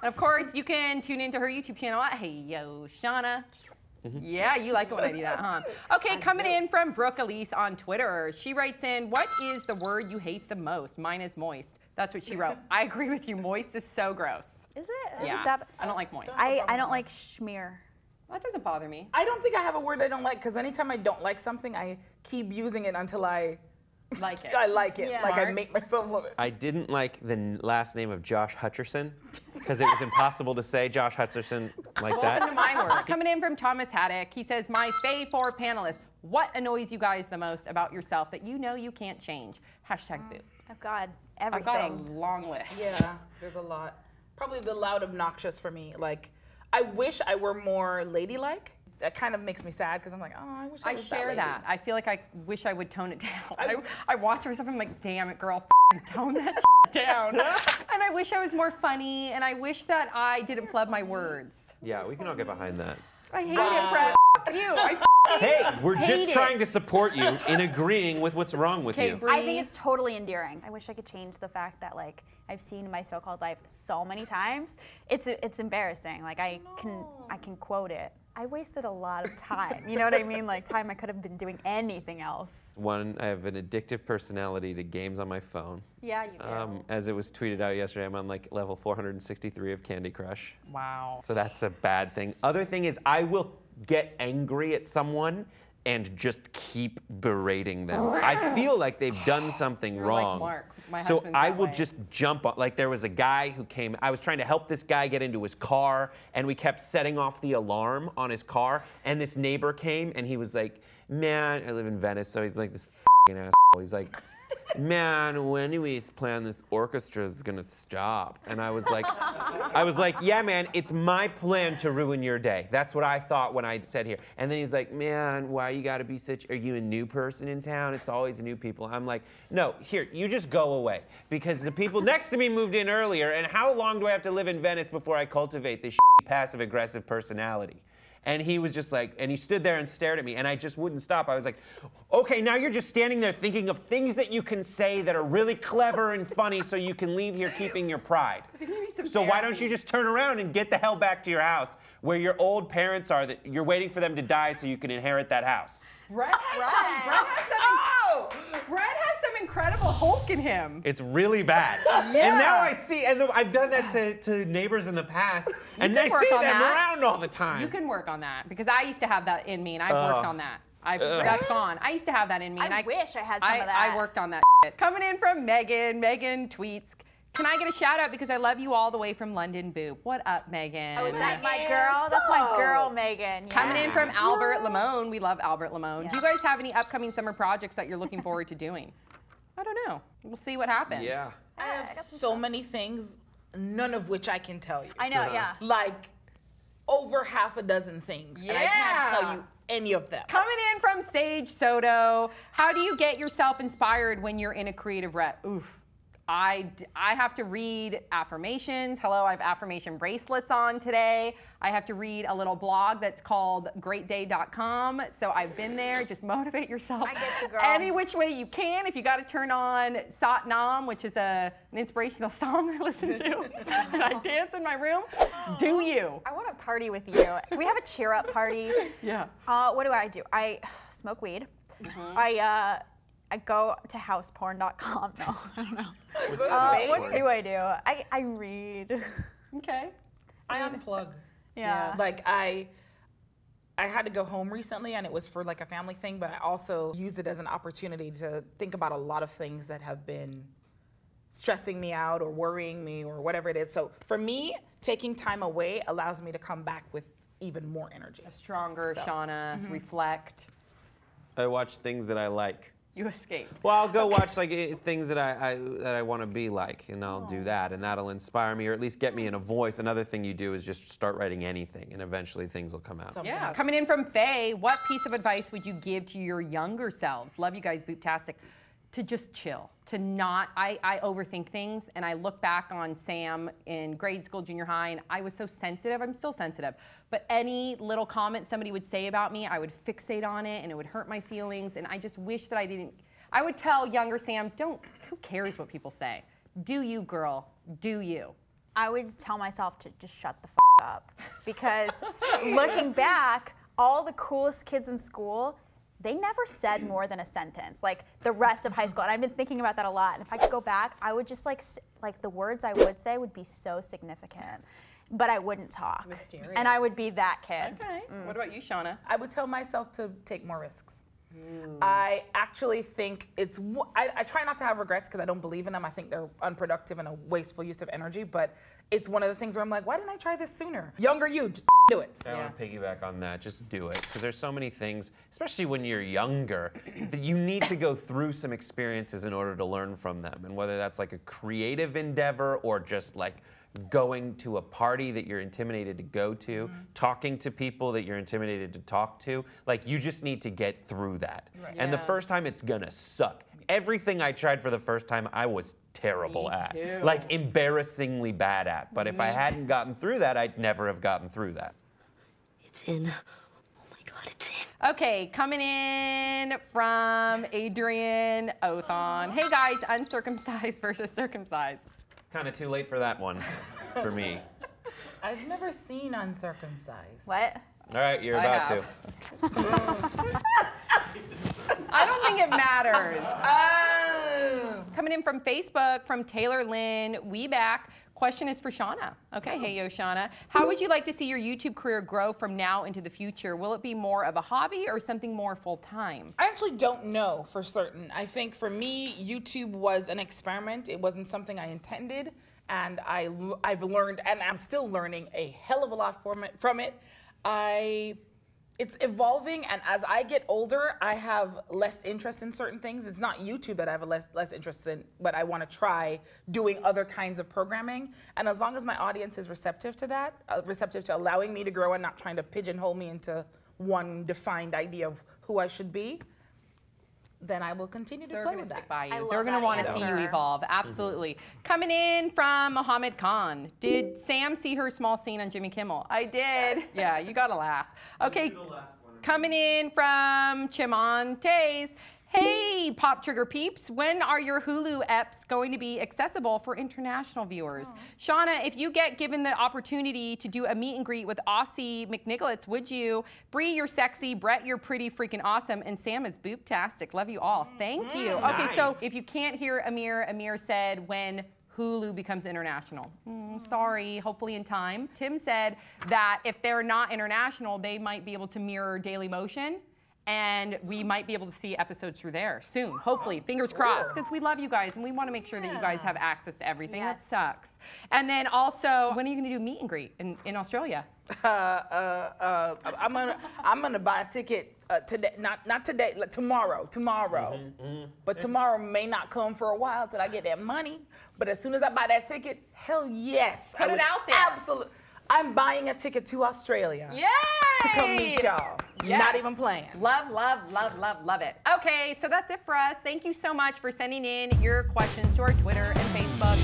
And of course, you can tune into her YouTube channel at Hey Yo Shanna. Yeah, you like it when I do that, huh? Okay, coming in from Brooke Elise on Twitter. She writes in, what is the word you hate the most? Mine is moist. That's what she wrote. I agree with you. Moist is so gross. Is it? Yeah, Is it that? I don't like moist. I don't like schmear. That doesn't bother me. I don't think I have a word I don't like, because anytime I don't like something, I keep using it until I like it. I like it. Yeah. Like I make myself love it. I didn't like the last name of Josh Hutcherson because it was impossible to say Josh Hutcherson like Welcome to that. my word. Coming in from Thomas Haddock, he says, my fave 4 panelists, what annoys you guys the most about yourself that you know you can't change? Hashtag boo. Oh God, I've got a everything. long list. Yeah, there's a lot. Probably the loud obnoxious for me. Like, I wish I were more ladylike. That kind of makes me sad because I'm like, oh, I wish I I was share lady. that. I feel like I wish I would tone it down. I watch her stuff, I'm like, damn it, girl, tone that down. And I wish I was more funny, and I wish that I didn't flub my words. Yeah, we can all get behind that. I hate it, Brett. You. I Hey, we're hate just it. trying to support you in agreeing with what's wrong with Okay, you. Bree. I think it's totally endearing. I wish I could change the fact that like I've seen my so-called life so many times. It's embarrassing. Like I can quote it. I wasted a lot of time. You know what I mean? Like time I could have been doing anything else. One, I have an addictive personality to games on my phone. Yeah, you do. As it was tweeted out yesterday, I'm on like level 463 of Candy Crush. Wow. So that's a bad thing. Other thing is I will get angry at someone and just keep berating them. I feel like they've done something You're like wrong. Mark. My So husband's I that will way. just jump on. Like there was a guy who came, I was trying to help this guy get into his car, and we kept setting off the alarm on his car, and this neighbor came and he was like, man, I live in Venice, so he's like this f***ing asshole. He's like, man, when do we plan this orchestra is gonna stop? And I was like, yeah, man, it's my plan to ruin your day. That's what I thought when I said here. And then he's like, man, why you gotta be such, are you a new person in town? It's always new people. I'm like, no, here, you just go away. Because the people next to me moved in earlier, and how long do I have to live in Venice before I cultivate this passive-aggressive personality? And he was just like, and he stood there and stared at me, and I just wouldn't stop. I was like, okay, now you're just standing there thinking of things that you can say that are really clever and funny so you can leave here keeping your pride. So why don't you just turn around and get the hell back to your house where your old parents are, that you're waiting for them to die so you can inherit that house. Brett has some incredible Hulk in him. It's really bad. Yeah. And now I see, and I've done that to neighbors in the past, and I can work see them on that. around all the time. You can work on that, because I used to have that in me, and I've worked on that. That's gone. I used to have that in me, and I wish I had some of that. I worked on that shit. Coming in from Megan. Megan tweets, can I get a shout out because I love you all the way from London, boo. What up, Megan? Oh, is that my girl? That's my girl, Megan. Yeah. Coming in from Albert Lamone. We love Albert Lamone. Do you guys have any upcoming summer projects that you're looking forward to doing? I don't know. We'll see what happens. Yeah. I have so many things, none of which I can tell you. I know, yeah. Like over half a dozen things. And I can't tell you any of them. Coming in from Sage Soto. How do you get yourself inspired when you're in a creative rut? Oof. I have to read affirmations. Hello, I have affirmation bracelets on today. I have to read a little blog that's called greatday.com. So I've been there. Just motivate yourself. I get you, girl. Any which way you can. If you got to turn on Sat Nam, which is an inspirational song I listen to, and I dance in my room, do you. I want to party with you. Can we have a cheer up party? Yeah. What do? I smoke weed. I go to houseporn.com. No, I don't know. What do? I read. Okay. I unplug. Yeah. Like I had to go home recently, and it was for like a family thing, but I also use it as an opportunity to think about a lot of things that have been stressing me out or worrying me or whatever it is. So for me, taking time away allows me to come back with even more energy. A stronger Shauna, reflect. I watch things that I like. You escape. Well, I'll go watch like things that I want to be like, and I'll do that, and that'll inspire me, or at least get me in a voice. Another thing you do is just start writing anything, and eventually things will come out. Yeah. Coming in from Faye, what piece of advice would you give to your younger selves? Love you guys, booptastic. To just chill, to not, I overthink things, and I look back on Sam in grade school, junior high, and I was so sensitive. I'm still sensitive, but any little comment somebody would say about me, I would fixate on it, and it would hurt my feelings, and I just wish that I didn't. I would tell younger Sam, who cares what people say? Do you, girl, do you. I would tell myself to just shut the up, because looking back, all the coolest kids in school, they never said more than a sentence, like the rest of high school. And I've been thinking about that a lot. And if I could go back, I would just like the words I would say would be so significant, but I wouldn't talk. Mysterious. And I would be that kid. Okay. What about you, Shanna? I would tell myself to take more risks. I actually think it's, I try not to have regrets because I don't believe in them. I think they're unproductive and a wasteful use of energy, but it's one of the things where I'm like, why didn't I try this sooner? Younger you, just do it. I want to piggyback on that. Just do it. Because there's so many things, especially when you're younger, that you need to go through some experiences in order to learn from them. And whether that's like a creative endeavor or just like going to a party that you're intimidated to go to, talking to people that you're intimidated to talk to, like you just need to get through that. Right. And the first time it's gonna suck. Everything I tried for the first time, I was terrible at. Like embarrassingly bad at. But if I hadn't gotten through that, I'd never have gotten through that. It's in. Oh my God, it's in. Okay, coming in from Adrian Othon. Hey guys, uncircumcised versus circumcised. Kind of too late for that one, for me. I've never seen uncircumcised. What? All right, you're about to. I don't think it matters. Oh. Coming in from Facebook, from Taylor Lynn, we back. Question is for Shanna. Okay, hey yo, Shanna. How would you like to see your YouTube career grow from now into the future? Will it be more of a hobby or something more full-time? I actually don't know for certain. I think for me, YouTube was an experiment. It wasn't something I intended, and I've learned, and I'm still learning a hell of a lot from it. It's evolving, and as I get older, I have less interest in certain things. It's not YouTube that I have a less interest in, but I want to try doing other kinds of programming. And as long as my audience is receptive to that, receptive to allowing me to grow and not trying to pigeonhole me into one defined idea of who I should be, then I will continue to play with that. By you. I love They're going to that want to see you answer. evolve. Absolutely. Coming in from Mohammed Khan. Did Sam see her small scene on Jimmy Kimmel? I did. Yeah, you got to laugh. Okay. Coming in from Chimontes. Hey, Pop Trigger peeps, when are your Hulu eps going to be accessible for international viewers? Shanna, if you get given the opportunity to do a meet and greet with Aussie McNicholas, would you? Bree, you're sexy. Brett, you're pretty freaking awesome. And Sam is booptastic. Love you all. Thank you. Okay, so if you can't hear Amir said when Hulu becomes international. Sorry, hopefully in time. Tim said that if they're not international, they might be able to mirror Dailymotion. And we might be able to see episodes through there soon, hopefully. Fingers crossed, because we love you guys, and we want to make sure that you guys have access to everything. Yes. That sucks. And then also, when are you going to do meet and greet in Australia? I'm gonna buy a ticket today, not today, like tomorrow. But tomorrow may not come for a while till I get that money. But as soon as I buy that ticket, hell yes, Put it out there. Absolutely, I'm buying a ticket to Australia. Yay! To come meet y'all. Yes. Not even playing. Love, love, love, love, love it. Okay, so that's it for us. Thank you so much for sending in your questions to our Twitter and Facebook.